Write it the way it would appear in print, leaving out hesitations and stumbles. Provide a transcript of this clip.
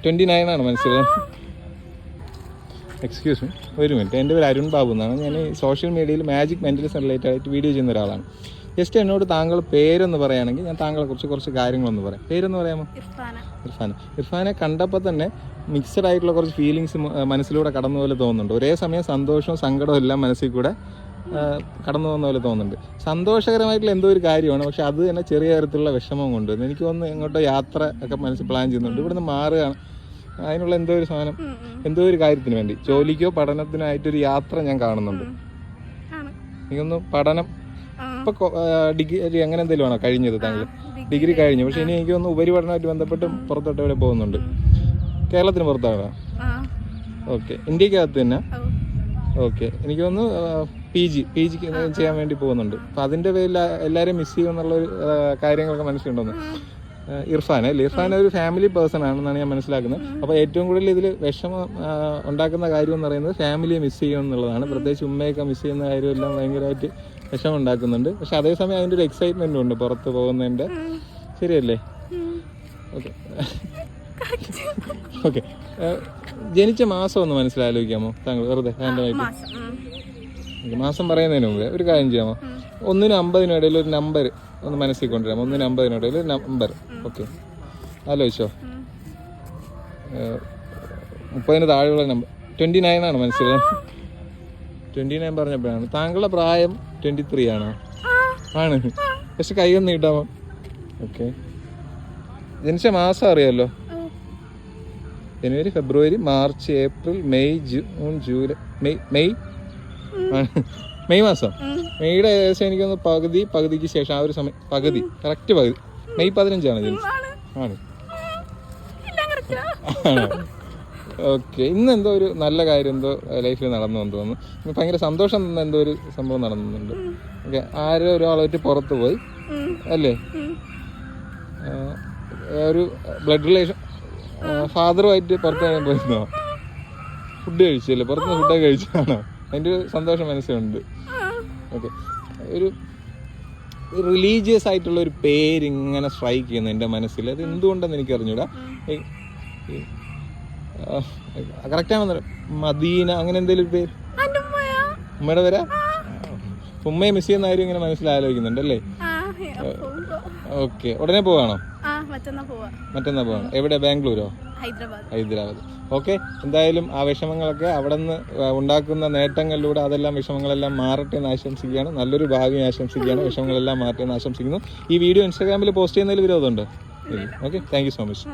29 ആണ് മനസ്സിലായത്. Excuse me, ഒരു മിനിറ്റ്. എൻ്റെ പേര് അരുൺ ബാബു എന്നാണ്. ഞാൻ ഈ സോഷ്യൽ മീഡിയയിൽ മാജിക് മെൻ്റലിസം റിലേറ്റഡ് ആയിട്ട് വീഡിയോ ചെയ്യുന്ന ഒരാളാണ്. ജസ്റ്റ് എന്നോട് താങ്കൾ പേരൊന്ന് പറയുകയാണെങ്കിൽ ഞാൻ താങ്കളെ കുറിച്ച് കുറച്ച് കാര്യങ്ങളൊന്ന് പറയാം. പേരൊന്ന് പറയാമോ? ഇർഫാനെ കണ്ടപ്പോൾ തന്നെ മിക്സഡ് ആയിട്ടുള്ള കുറച്ച് ഫീലിങ്സ് മനസ്സിലൂടെ കടന്നു പോലെ തോന്നുന്നുണ്ട്. ഒരേ സമയം സന്തോഷവും സങ്കടവും എല്ലാം മനസ്സിൽ കൂടെ കടന്നു പോകുന്ന പോലെ തോന്നുന്നുണ്ട്. സന്തോഷകരമായിട്ടുള്ള എന്തോ ഒരു കാര്യമാണ്, പക്ഷെ അത് തന്നെ ചെറിയ തരത്തിലുള്ള വിഷമം കൊണ്ടുവരുന്നു. എനിക്ക് തോന്നുന്നു എങ്ങോട്ടോ യാത്ര ഒക്കെ മനസ്സിൽ പ്ലാൻ ചെയ്യുന്നുണ്ട്. ഇവിടുന്ന് മാറുകയാണ്, അതിനുള്ള എന്തോ ഒരു സാധനം, എന്തോ ഒരു കാര്യത്തിന് വേണ്ടി, ജോലിക്കോ പഠനത്തിനായിട്ടൊരു യാത്ര ഞാൻ കാണുന്നുണ്ട്. എനിക്കൊന്ന് പഠനം ഇപ്പൊ ഡിഗ്രി അങ്ങനെ എന്തെങ്കിലും ആണോ കഴിഞ്ഞത്? താങ്കൾ ഡിഗ്രി കഴിഞ്ഞു, പക്ഷെ ഇനി എനിക്ക് തോന്നുന്നു ഉപരിപഠനമായിട്ട് ബന്ധപ്പെട്ട് പുറത്തോട്ട് എവിടെ പോകുന്നുണ്ട്? കേരളത്തിന് പുറത്താണോ? ഓക്കെ, ഇന്ത്യക്കകത്ത് തന്നെ. ഓക്കെ, എനിക്ക് തോന്നുന്നു പി ജിക്ക് ചെയ്യാൻ വേണ്ടി പോകുന്നുണ്ട്. അപ്പം അതിൻ്റെ പേരിൽ എല്ലാവരെയും മിസ് ചെയ്യുമെന്നുള്ളൊരു കാര്യങ്ങളൊക്കെ മനസ്സിലുണ്ടെന്ന്. ഇർഫാൻ അല്ലേ? ഇർഫാൻ ഒരു ഫാമിലി പേഴ്സൺ ആണെന്നാണ് ഞാൻ മനസ്സിലാക്കുന്നത്. അപ്പോൾ ഏറ്റവും കൂടുതൽ ഇതിൽ വിഷമം ഉണ്ടാക്കുന്ന കാര്യം എന്ന് പറയുന്നത് ഫാമിലിയെ മിസ് ചെയ്യും എന്നുള്ളതാണ്. പ്രത്യേകിച്ച് ഉമ്മയൊക്കെ മിസ് ചെയ്യുന്ന കാര്യമെല്ലാം ഭയങ്കരമായിട്ട് വിഷമം ഉണ്ടാക്കുന്നുണ്ട്. പക്ഷെ അതേസമയം അതിൻ്റെ ഒരു എക്സൈറ്റ്മെൻറ്റും ഉണ്ട് പുറത്ത് പോകുന്നതിൻ്റെ. ശരിയല്ലേ? ഓക്കെ ഓക്കെ, ജനിച്ച മാസം ഒന്ന് മനസ്സിലാലോചിക്കാമോ താങ്കൾ? വെറുതെ റാൻഡമായിട്ട് മാസം പറയുന്നതിന് മുമ്പേ ഒരു കാര്യം ചെയ്യാമോ? 1-നും 50-നും ഇടയിൽ ഒരു നമ്പർ ഒന്ന് മനസ്സിൽ കൊണ്ടുവരാം. 1-നും 50-നും ഇടയിൽ ഒരു നമ്പർ. ഓക്കെ, ആലോചിച്ചോ? 30-ന് താഴെയുള്ള നമ്പർ 29 ആണ് മനസ്സിലായത്. 29 പറഞ്ഞപ്പോഴാണ്. താങ്കളുടെ പ്രായം 23 ആണോ? ആണ്, പക്ഷെ കൈയൊന്ന് നീട്ടാമോ? ഓക്കെ, ജനിച്ച മാസം അറിയാമല്ലോ? ജനുവരി, ഫെബ്രുവരി, March, April, May, June, July, May മാസം. മെയ്യുടെ ഏകദേശം എനിക്കൊന്ന് പകുതിക്ക് ശേഷം ആ ഒരു സമയം, കറക്റ്റ് പകുതി, മെയ് 15 ജനിച്ചത്. ആണ്. ഓക്കെ, ഇന്ന് എന്തോ ഒരു നല്ല കാര്യം എന്തോ ലൈഫിൽ നടന്നു എന്ന് തോന്നുന്നു. ഭയങ്കര സന്തോഷം തന്ന എന്തോ ഒരു സംഭവം നടന്നുണ്ട്. ഓക്കെ, ആരോ ഒരാളായിട്ട് പുറത്ത് പോയി അല്ലേ? ഒരു ബ്ലഡ് റിലേഷൻ ഫാദറുമായിട്ട് പുറത്ത് പോയിരുന്നോ? ഫുഡ് കഴിച്ചല്ലേ? പുറത്തുനിന്ന് ഫുഡൊക്കെ കഴിച്ചതാണോ? അതിൻ്റെ ഒരു സന്തോഷം മനസ്സിലുണ്ട്. ഓക്കെ, ഒരു റിലീജിയസ് ആയിട്ടുള്ള ഒരു പേര് ഇങ്ങനെ സ്ട്രൈക്ക് ചെയ്യുന്നു എൻ്റെ മനസ്സിൽ. അത് എന്തുകൊണ്ടെന്ന് എനിക്ക് അറിഞ്ഞൂടാ. കറക്റ്റാണെന്ന്, മദീന അങ്ങനെ എന്തെങ്കിലും ഒരു പേര്? ഉമ്മയുടെ പേരാ? ഉമ്മയെ മിസ് ചെയ്യുന്ന കാര്യം ഇങ്ങനെ മനസ്സിലാലോചിക്കുന്നുണ്ട് അല്ലേ? ഓക്കെ, ഉടനെ പോവാണോ? മറ്റന്നാ പോവാണ്. എവിടെ? ബാംഗ്ലൂരോ? ഹൈദരാബാദ്. ഓക്കെ, എന്തായാലും ആ വിഷമങ്ങളൊക്കെ അവിടെ നിന്ന് ഉണ്ടാക്കുന്ന നേട്ടങ്ങളിലൂടെ അതെല്ലാം വിഷമങ്ങളെല്ലാം മാറട്ടെ എന്ന് ആശംസിക്കുകയാണ്. നല്ലൊരു ഭാവി ആശംസിക്കുകയാണ്. വിഷമങ്ങളെല്ലാം മാറട്ടെ എന്ന് ആശംസിക്കുന്നു. ഈ വീഡിയോ ഇൻസ്റ്റാഗ്രാമിൽ പോസ്റ്റ് ചെയ്യുന്നതിൽ വിരോധമുണ്ടോ? Okay, thank you so much.